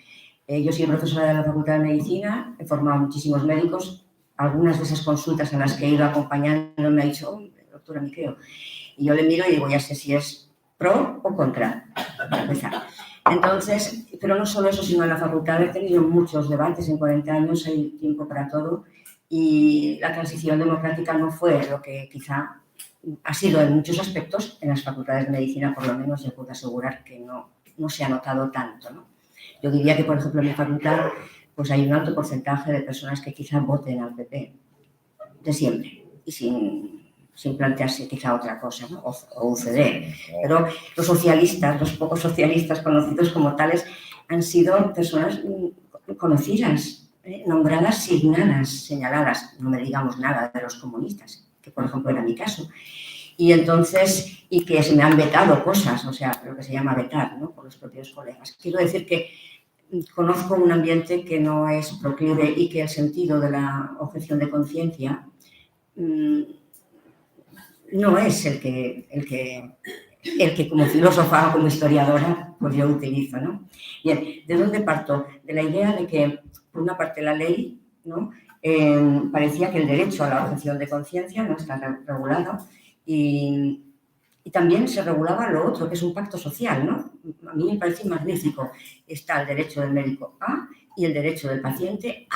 Yo soy profesora de la Facultad de Medicina, he formado muchísimos médicos. Algunas de esas consultas en las que he ido acompañando me ha dicho, oh, doctora, me creo. Y yo le miro y digo, ya sé si es pro o contra, para empezar. Entonces, pero no solo eso, sino en la facultad he tenido muchos debates, en 40 años hay tiempo para todo, y la transición democrática no fue lo que quizá ha sido en muchos aspectos. En las facultades de medicina, por lo menos, yo puedo asegurar que no se ha notado tanto, ¿no? Yo diría que, por ejemplo, en mi facultad pues hay un alto porcentaje de personas que quizá voten al PP, de siempre, y sin plantearse quizá otra cosa, ¿no? O UCD. Pero los socialistas, los pocos socialistas conocidos como tales, han sido personas conocidas, nombradas, signadas, señaladas. No me digamos nada de los comunistas, que por ejemplo era mi caso. Y entonces, y que se me han vetado cosas, o sea, lo que se llama vetar, ¿no? Por los propios colegas. Quiero decir que conozco un ambiente que no es proclive y que el sentido de la objeción de conciencia no es el que como filósofa o como historiadora pues yo utilizo, ¿no? Bien, ¿de dónde parto? De la idea de que, por una parte, la ley, ¿no? Parecía que el derecho a la objeción de conciencia no está regulado y también se regulaba lo otro, que es un pacto social, ¿no? A mí me parece magnífico. Está el derecho del médico A y el derecho del paciente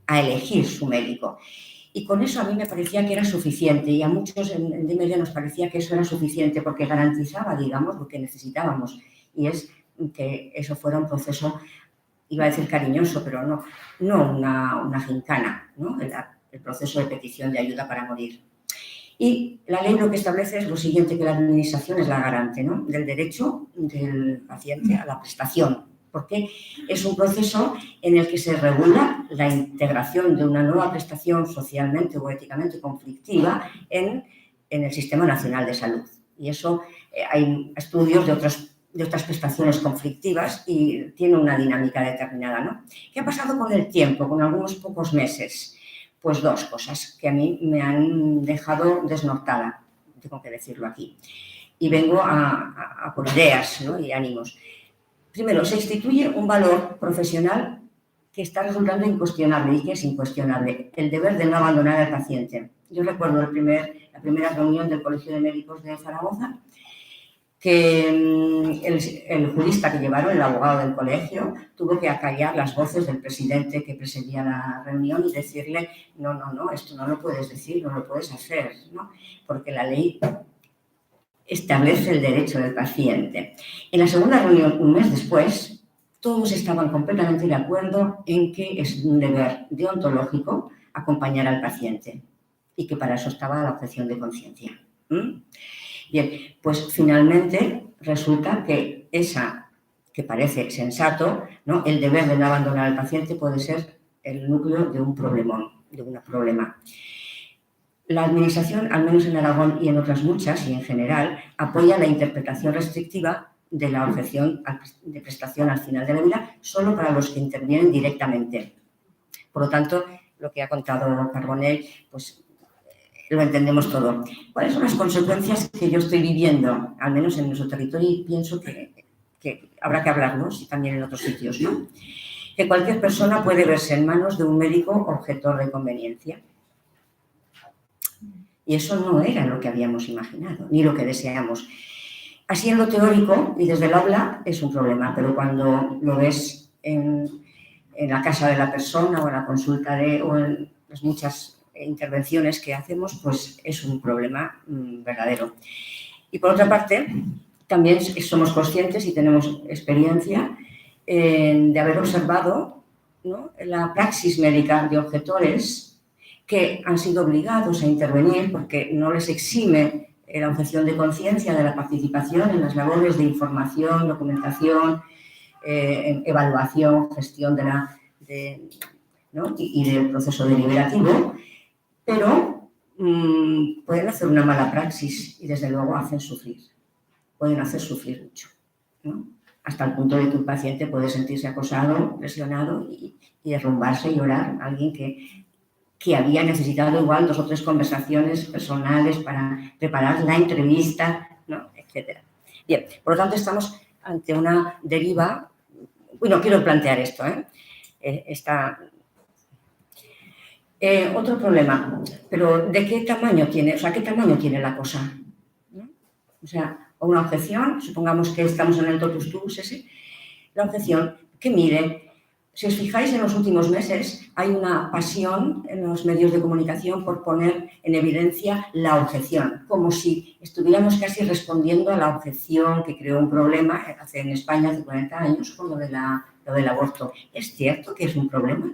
a elegir su médico. Y con eso a mí me parecía que era suficiente, y a muchos en DMD nos parecía que eso era suficiente porque garantizaba, digamos, lo que necesitábamos, y es que eso fuera un proceso, iba a decir cariñoso, pero no una gincana, ¿no? El proceso de petición de ayuda para morir. Y la ley lo que establece es lo siguiente, que la administración es la garante, ¿no? Del derecho del paciente a la prestación, porque es un proceso en el que se regula la integración de una nueva prestación socialmente o éticamente conflictiva en el Sistema Nacional de Salud. Y eso hay estudios de otras prestaciones conflictivas y tiene una dinámica determinada, ¿no? ¿Qué ha pasado con el tiempo, con algunos pocos meses? Pues dos cosas que a mí me han dejado desnortada, tengo que decirlo aquí. Y vengo a por ideas, ¿no? Y ánimos. Primero, se instituye un valor profesional que está resultando incuestionable y que es incuestionable, el deber de no abandonar al paciente. Yo recuerdo la primera reunión del Colegio de Médicos de Zaragoza, que el jurista que llevaron, el abogado del colegio, tuvo que acallar las voces del presidente que presidía la reunión y decirle, no, esto no lo puedes decir, no lo puedes hacer, ¿no? Porque la ley establece el derecho del paciente. En la segunda reunión, un mes después, todos estaban completamente de acuerdo en que es un deber deontológico acompañar al paciente y que para eso estaba la objeción de conciencia. Bien, pues finalmente resulta que esa, que parece sensato, ¿no? El deber de no abandonar al paciente puede ser el núcleo de un problemón, de un problema. La Administración, al menos en Aragón y en otras muchas, y en general, apoya la interpretación restrictiva de la objeción de prestación al final de la vida solo para los que intervienen directamente. Por lo tanto, lo que ha contado Carbonell, pues lo entendemos todo. ¿Cuáles son las consecuencias que yo estoy viviendo, al menos en nuestro territorio? Y pienso que habrá que hablarlos y también en otros sitios, ¿no? Que cualquier persona puede verse en manos de un médico objetor de conveniencia. Y eso no era lo que habíamos imaginado, ni lo que deseamos. Así en lo teórico y desde el aula es un problema, pero cuando lo ves en en la casa de la persona o en la consulta o en las muchas intervenciones que hacemos, pues es un problema verdadero. Y por otra parte, también somos conscientes y tenemos experiencia de haber observado, ¿no?, la praxis médica de objetores que han sido obligados a intervenir porque no les exime la objeción de conciencia de la participación en las labores de información, documentación, evaluación, gestión ¿no?, y del proceso deliberativo, pero pueden hacer una mala praxis y desde luego hacen sufrir, pueden hacer sufrir mucho, ¿no?, hasta el punto de que un paciente puede sentirse acosado, presionado y derrumbarse y llorar. Alguien que había necesitado igual 2 o 3 conversaciones personales para preparar la entrevista, ¿no?, etc. Bien, por lo tanto estamos ante una deriva. Bueno, quiero plantear esto, otro problema, pero ¿de qué tamaño tiene? O sea, ¿qué tamaño tiene la cosa? ¿No? O sea, una objeción, supongamos que estamos en el totus tuus ese, la objeción, ¿qué mide? Si os fijáis, en los últimos meses hay una pasión en los medios de comunicación por poner en evidencia la objeción, como si estuviéramos casi respondiendo a la objeción que creó un problema en España hace 40 años con lo del aborto. ¿Es cierto que es un problema?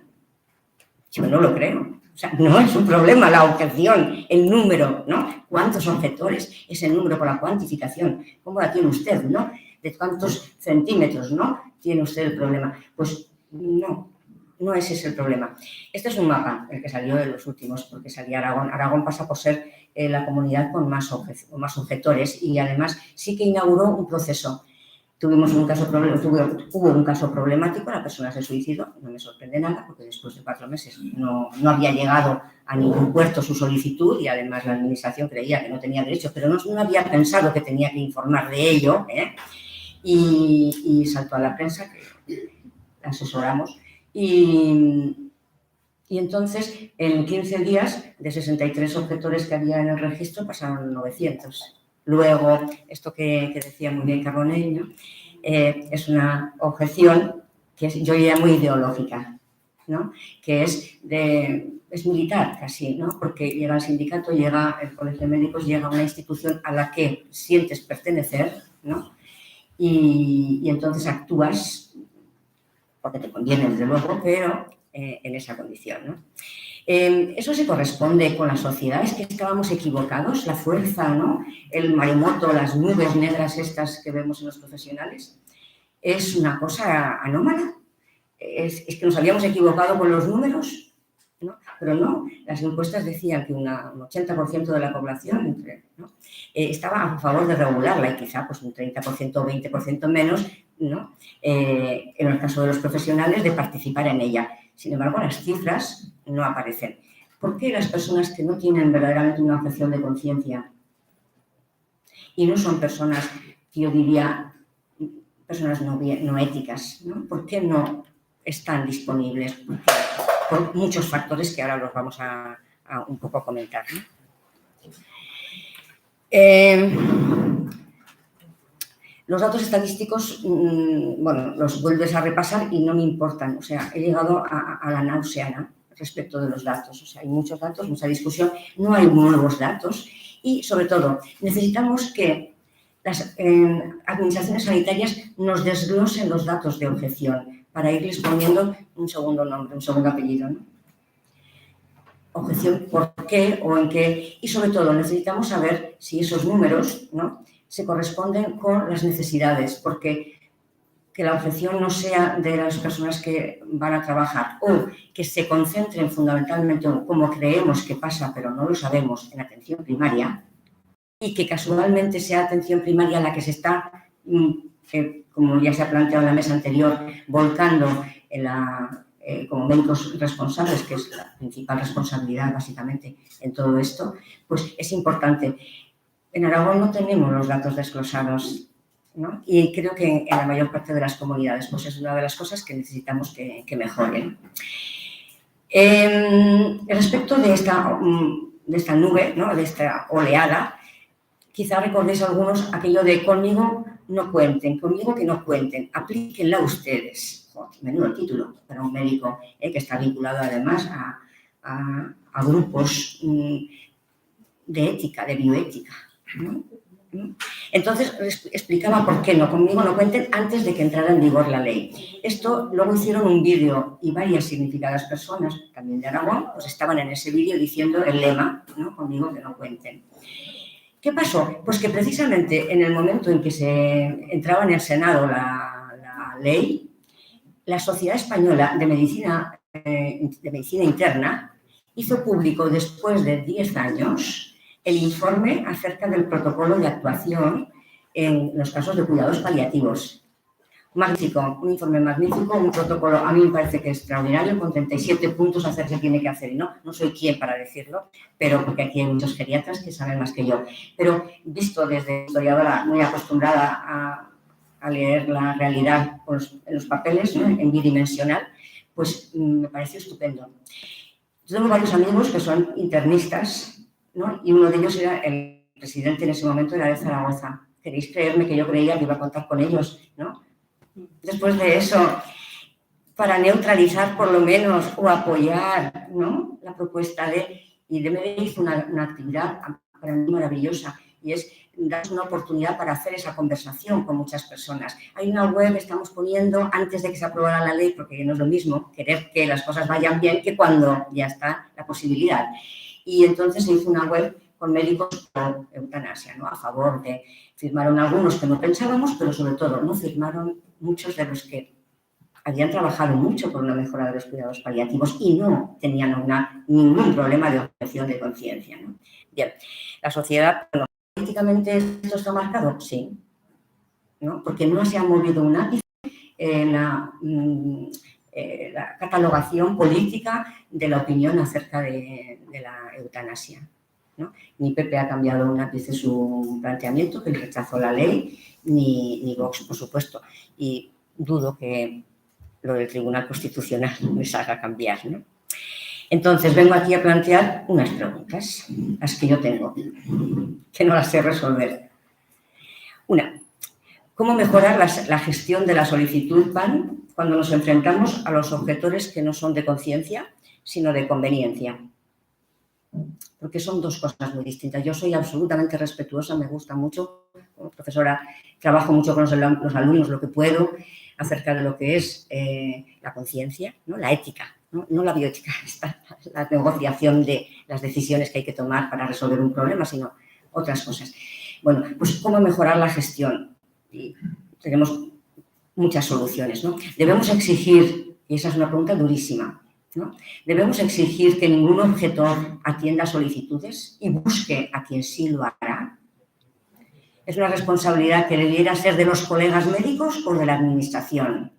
Yo no lo creo. O sea, no es un problema la objeción, el número, ¿no? ¿Cuántos objetores? Es el número por la cuantificación. ¿Cómo la tiene usted, no? ¿De cuántos centímetros, no? Tiene usted el problema. Pues no, no ese es el problema. Este es un mapa, el que salió de los últimos, porque salía Aragón. Aragón pasa por ser la comunidad con más objetores y además sí que inauguró un proceso. Hubo un caso problemático, la persona se suicidó, no me sorprende nada, porque después de 4 meses no había llegado a ningún puerto su solicitud y además la administración creía que no tenía derecho, pero no había pensado que tenía que informar de ello, y saltó a la prensa, que la asesoramos, y entonces en 15 días de 63 objetores que había en el registro pasaron 900. Luego, esto que decía muy bien Carbonell, es una objeción que yo diría muy ideológica, ¿no?, que es militar casi, ¿no?, porque llega el sindicato, llega el colegio de médicos, llega una institución a la que sientes pertenecer, ¿no?, y entonces actúas porque te conviene, desde luego, pero en esa condición, ¿no? Eso se corresponde con la sociedad, es que estábamos equivocados, la fuerza, ¿no?, el maremoto, las nubes negras estas que vemos en los profesionales, es una cosa anómala, es que nos habíamos equivocado con los números, ¿no? Pero no, las encuestas decían que un 80% de la población, ¿no?, estaba a favor de regularla y quizá pues un 30% o 20% menos, ¿no?, en el caso de los profesionales, de participar en ella. Sin embargo, las cifras no aparecen. ¿Por qué las personas que no tienen verdaderamente una objeción de conciencia y no son personas, yo diría, personas no éticas, ¿no?, por qué no están disponibles? Por muchos factores que ahora los vamos a un poco comentar, ¿no? Los datos estadísticos, bueno, los vuelves a repasar y no me importan. O sea, he llegado a la náusea, ¿no?, respecto de los datos. O sea, hay muchos datos, mucha discusión, no hay nuevos datos y, sobre todo, necesitamos que las administraciones sanitarias nos desglosen los datos de objeción para irles poniendo un segundo nombre, un segundo apellido, ¿no? Objeción, ¿por qué o en qué? Y, sobre todo, necesitamos saber si esos números, ¿no?, se corresponden con las necesidades, porque que la objeción no sea de las personas que van a trabajar o que se concentren fundamentalmente, como creemos que pasa, pero no lo sabemos, en atención primaria, y que casualmente sea atención primaria la que se está, como ya se ha planteado en la mesa anterior, volcando como médicos responsables, que es la principal responsabilidad básicamente en todo esto, pues es importante. En Aragón no tenemos los datos desglosados, ¿no?, y creo que en la mayor parte de las comunidades pues es una de las cosas que necesitamos que mejoren. Respecto de esta nube, ¿no?, de esta oleada, quizá recordéis algunos aquello de conmigo no cuenten, conmigo que no cuenten, aplíquenla ustedes. menudo título para un médico que está vinculado además a grupos de ética, de bioética, ¿no? Entonces explicaba por qué no, conmigo no cuenten antes de que entrara en vigor la ley. Esto luego hicieron un vídeo y varias significadas personas, también de Aragón, pues estaban en ese vídeo diciendo el lema, ¿no? Conmigo que no cuenten. ¿Qué pasó? Pues que precisamente en el momento en que se entraba en el Senado la ley, la Sociedad Española de Medicina Interna hizo público después de 10 años el informe acerca del protocolo de actuación en los casos de cuidados paliativos. Magnífico, un informe magnífico, un protocolo, a mí me parece que es extraordinario, con 37 puntos hacer se tiene que hacer. Y no soy quien para decirlo, pero porque aquí hay muchos geriatras que saben más que yo. Pero visto desde historiadora muy acostumbrada a leer la realidad en los papeles, ¿no? En bidimensional, pues me pareció estupendo. Yo tengo varios amigos que son internistas, ¿no? Y uno de ellos era el presidente en ese momento, era de Zaragoza. ¿Queréis creerme que yo creía que iba a contar con ellos, ¿no? Después de eso, para neutralizar por lo menos o apoyar, ¿no? La propuesta y DMD hizo una actividad para mí maravillosa, y es darnos una oportunidad para hacer esa conversación con muchas personas. Hay una web que estamos poniendo antes de que se aprobara la ley, porque no es lo mismo querer que las cosas vayan bien que cuando ya está la posibilidad. Y entonces se hizo una web con médicos por eutanasia, ¿no? A favor de... Firmaron algunos que no pensábamos, pero sobre todo no firmaron muchos de los que habían trabajado mucho por una mejora de los cuidados paliativos y no tenían ningún problema de objeción de conciencia, ¿no? Bien, la sociedad, bueno, políticamente esto está marcado, sí, ¿no? Porque no se ha movido un ápice en la catalogación política de la opinión acerca de la eutanasia, ¿no? Ni PP ha cambiado un ápice su planteamiento, que rechazó la ley, ni Vox, por supuesto. Y dudo que lo del Tribunal Constitucional les haga cambiar, ¿no? Entonces, vengo aquí a plantear unas preguntas, las que yo tengo, que no las sé resolver. Una, ¿cómo mejorar la gestión de la solicitud PAN cuando nos enfrentamos a los objetores que no son de conciencia, sino de conveniencia? Porque son dos cosas muy distintas. Yo soy absolutamente respetuosa, me gusta mucho, como profesora, trabajo mucho con los alumnos, lo que puedo, acerca de lo que es la conciencia, ¿no? La ética, no la bioética, la negociación de las decisiones que hay que tomar para resolver un problema, sino otras cosas. Bueno, pues ¿cómo mejorar la gestión? Y tenemos muchas soluciones, ¿no? Debemos exigir, y esa es una pregunta durísima, ¿no? Debemos exigir que ningún objetor atienda solicitudes y busque a quien sí lo hará. Es una responsabilidad que debiera ser de los colegas médicos o de la administración.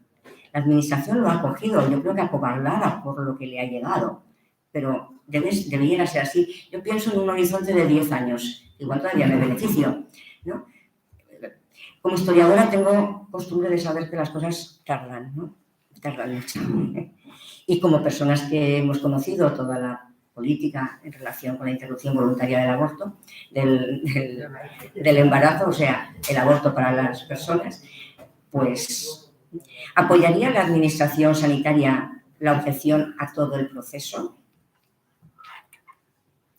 La administración lo ha cogido, yo creo que acobardada por lo que le ha llegado, pero debiera ser así. Yo pienso en un horizonte de 10 años, igual todavía me beneficio, ¿no? Como historiadora tengo costumbre de saber que las cosas tardan, ¿no? Tardan mucho. Y como personas que hemos conocido toda la política en relación con la interrupción voluntaria del aborto, del embarazo, o sea, el aborto para las personas, pues ¿apoyaría la administración sanitaria la objeción a todo el proceso?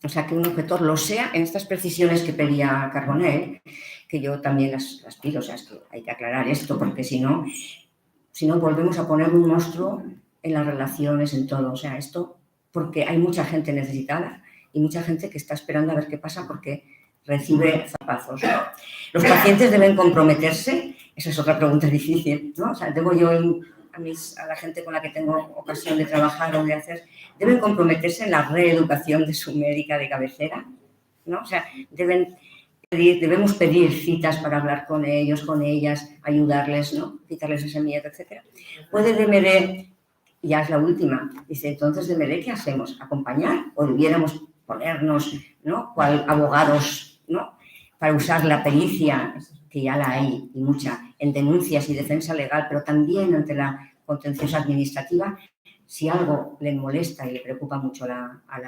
O sea, que un objetor lo sea en estas precisiones que pedía Carbonell, que yo también las pido, o sea, es que hay que aclarar esto, porque si no volvemos a poner un monstruo en las relaciones, en todo. O sea, esto porque hay mucha gente necesitada y mucha gente que está esperando a ver qué pasa porque recibe zapazos, ¿no? ¿Los pacientes deben comprometerse? Esa es otra pregunta difícil, ¿no? O sea, debo yo a la gente con la que tengo ocasión de trabajar o de hacer, ¿deben comprometerse en la reeducación de su médica de cabecera? ¿No? O sea, debemos pedir citas para hablar con ellos, con ellas, ayudarles, ¿no? Quitarles ese miedo, etc. ¿Puede DMD, ya es la última, dice, entonces DMD, ¿qué hacemos? ¿Acompañar? ¿O debiéramos ponernos, ¿no? Cual abogados, ¿no? Para usar la pericia, que ya la hay, y mucha, en denuncias y defensa legal, pero también ante la contenciosa administrativa, si algo le molesta y le preocupa mucho a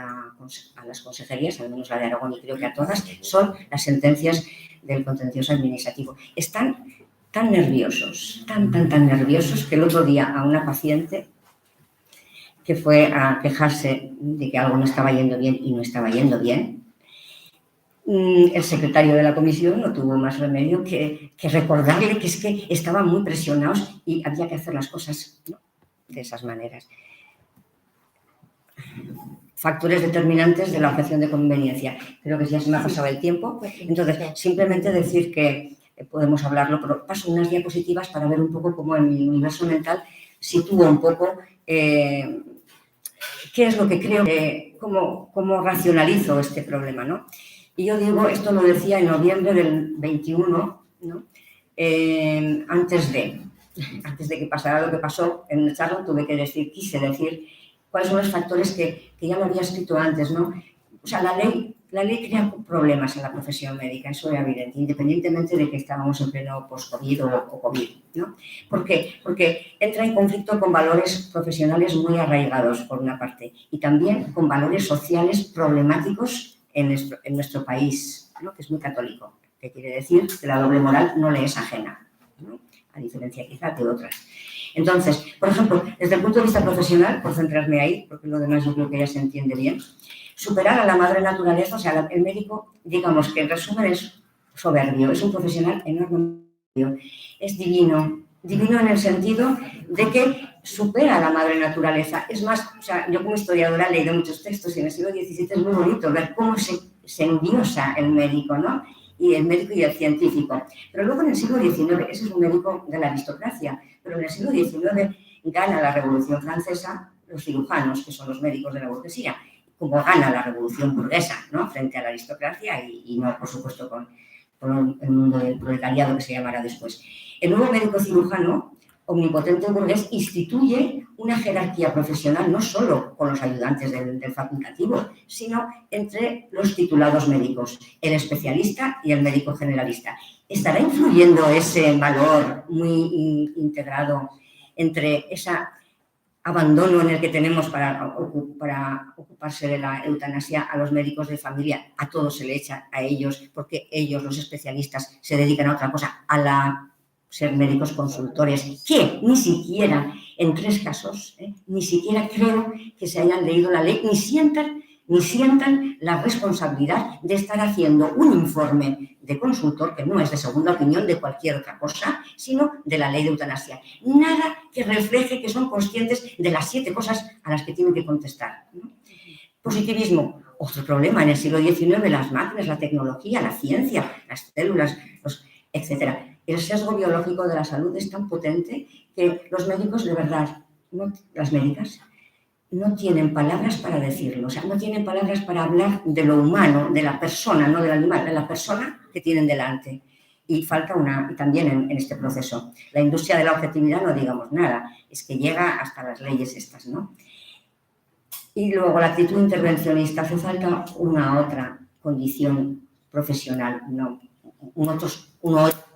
las consejerías, al menos la de Aragón y creo que a todas, son las sentencias del contencioso administrativo. Están tan nerviosos, tan nerviosos, que el otro día a una paciente que fue a quejarse de que algo no estaba yendo bien y no estaba yendo bien, el secretario de la comisión no tuvo más remedio que recordarle que es que estaban muy presionados y había que hacer las cosas, ¿no?, de esas maneras. Factores determinantes de la objeción de conveniencia. Creo que ya se me ha pasado el tiempo. Entonces, simplemente decir que podemos hablarlo, pero paso unas diapositivas para ver un poco cómo en mi universo mental sitúo un poco qué es lo que creo, cómo racionalizo este problema, ¿no? Y yo digo, esto lo decía en noviembre del 21, ¿no? Antes de que pasara lo que pasó en el charla, quise decir cuáles son los factores que ya lo había escrito antes, ¿no? O sea, la ley crea problemas en la profesión médica, eso era evidente, independientemente de que estábamos en pleno post-COVID o COVID, ¿no? ¿Por qué? Porque entra en conflicto con valores profesionales muy arraigados, por una parte, y también con valores sociales problemáticos en nuestro país, ¿no?, que es muy católico, que quiere decir que la doble moral no le es ajena, ¿no?, a diferencia quizá de otras. Entonces, por ejemplo, desde el punto de vista profesional, por centrarme ahí, porque lo demás yo creo que ya se entiende bien, superar a la madre naturaleza, o sea, el médico, digamos que en resumen es soberbio, es un profesional enorme, es divino en el sentido de que supera a la madre naturaleza. Es más, o sea, yo como historiadora he leído muchos textos y en el siglo XVII es muy bonito ver cómo se endiosa el médico, ¿no? Y el médico y el científico. Pero luego en el siglo XIX, ese es un médico de la aristocracia, pero en el siglo XIX gana la Revolución Francesa los cirujanos, que son los médicos de la burguesía, como gana la Revolución burguesa, ¿no?, frente a la aristocracia y no, por supuesto, con el mundo del proletariado que se llamará después. El nuevo médico cirujano, omnipotente burgués, instituye una jerarquía profesional no solo con los ayudantes del facultativo, sino entre los titulados médicos, el especialista y el médico generalista. ¿Estará influyendo ese valor muy integrado entre ese abandono en el que tenemos para ocuparse de la eutanasia a los médicos de familia? A todos se le echa a ellos, porque ellos, los especialistas, se dedican a otra cosa, ser médicos consultores, que ni siquiera, en 3 casos, ni siquiera creo que se hayan leído la ley, ni sientan la responsabilidad de estar haciendo un informe de consultor, que no es de segunda opinión de cualquier otra cosa, sino de la ley de eutanasia. Nada que refleje que son conscientes de las 7 cosas a las que tienen que contestar, ¿no? Positivismo, otro problema en el siglo XIX, las máquinas, la tecnología, la ciencia, las células, etcétera. El sesgo biológico de la salud es tan potente que los médicos, de verdad, las médicas, no tienen palabras para decirlo, o sea, no tienen palabras para hablar de lo humano, de la persona, no del animal, de la persona que tienen delante. Y falta y también en este proceso. La industria de la objetividad no digamos nada, es que llega hasta las leyes estas, ¿no? Y luego la actitud intervencionista, hace falta una otra condición profesional, ¿no?,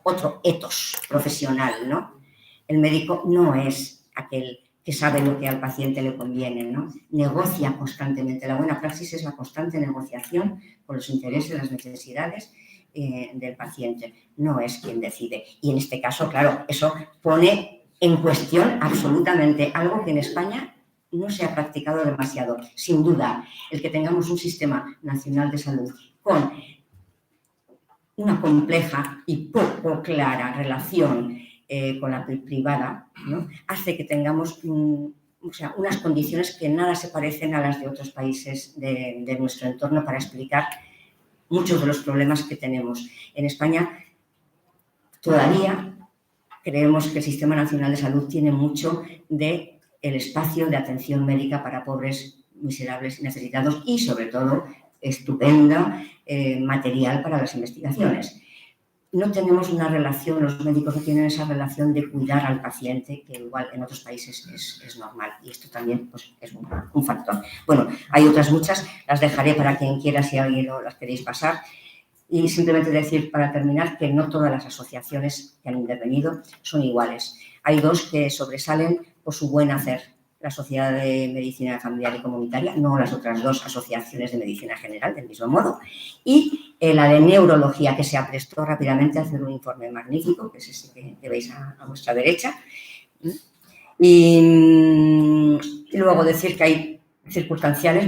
otro etos profesional, ¿no? El médico no es aquel que sabe lo que al paciente le conviene, ¿no? Negocia constantemente. La buena praxis es la constante negociación con los intereses, las necesidades del paciente. No es quien decide. Y en este caso, claro, eso pone en cuestión absolutamente algo que en España no se ha practicado demasiado. Sin duda, el que tengamos un sistema nacional de salud con una compleja y poco clara relación con la privada, ¿no?, hace que tengamos unas condiciones que nada se parecen a las de otros países de nuestro entorno para explicar muchos de los problemas que tenemos. En España todavía creemos que el Sistema Nacional de Salud tiene mucho del espacio de atención médica para pobres, miserables y necesitados y, sobre todo, estupenda material para las investigaciones. No tenemos una relación, los médicos no tienen esa relación de cuidar al paciente, que igual en otros países es normal, y esto también, pues, es un factor. Bueno, hay otras muchas, las dejaré para quien quiera si alguien las queréis pasar. Y simplemente decir, para terminar, que no todas las asociaciones que han intervenido son iguales. Hay 2 que sobresalen por su buen hacer. la Sociedad de Medicina Familiar y Comunitaria, no las otras dos asociaciones de medicina general, del mismo modo, y la de neurología, que se aprestó rápidamente a hacer un informe magnífico, que es ese que veis a vuestra derecha. Y luego decir que hay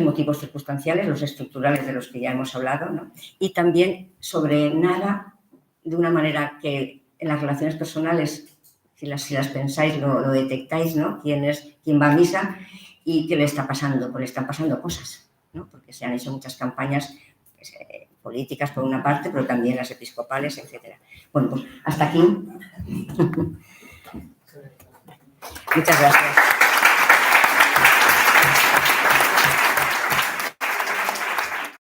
motivos circunstanciales, los estructurales de los que ya hemos hablado, ¿no? Y también sobre nada, de una manera que en las relaciones personales, si las pensáis, lo detectáis, ¿no? Quién va a misa y qué le está pasando, pues le están pasando cosas, ¿no? Porque se han hecho muchas campañas políticas por una parte, pero también las episcopales, etc. Bueno, pues hasta aquí. Muchas gracias.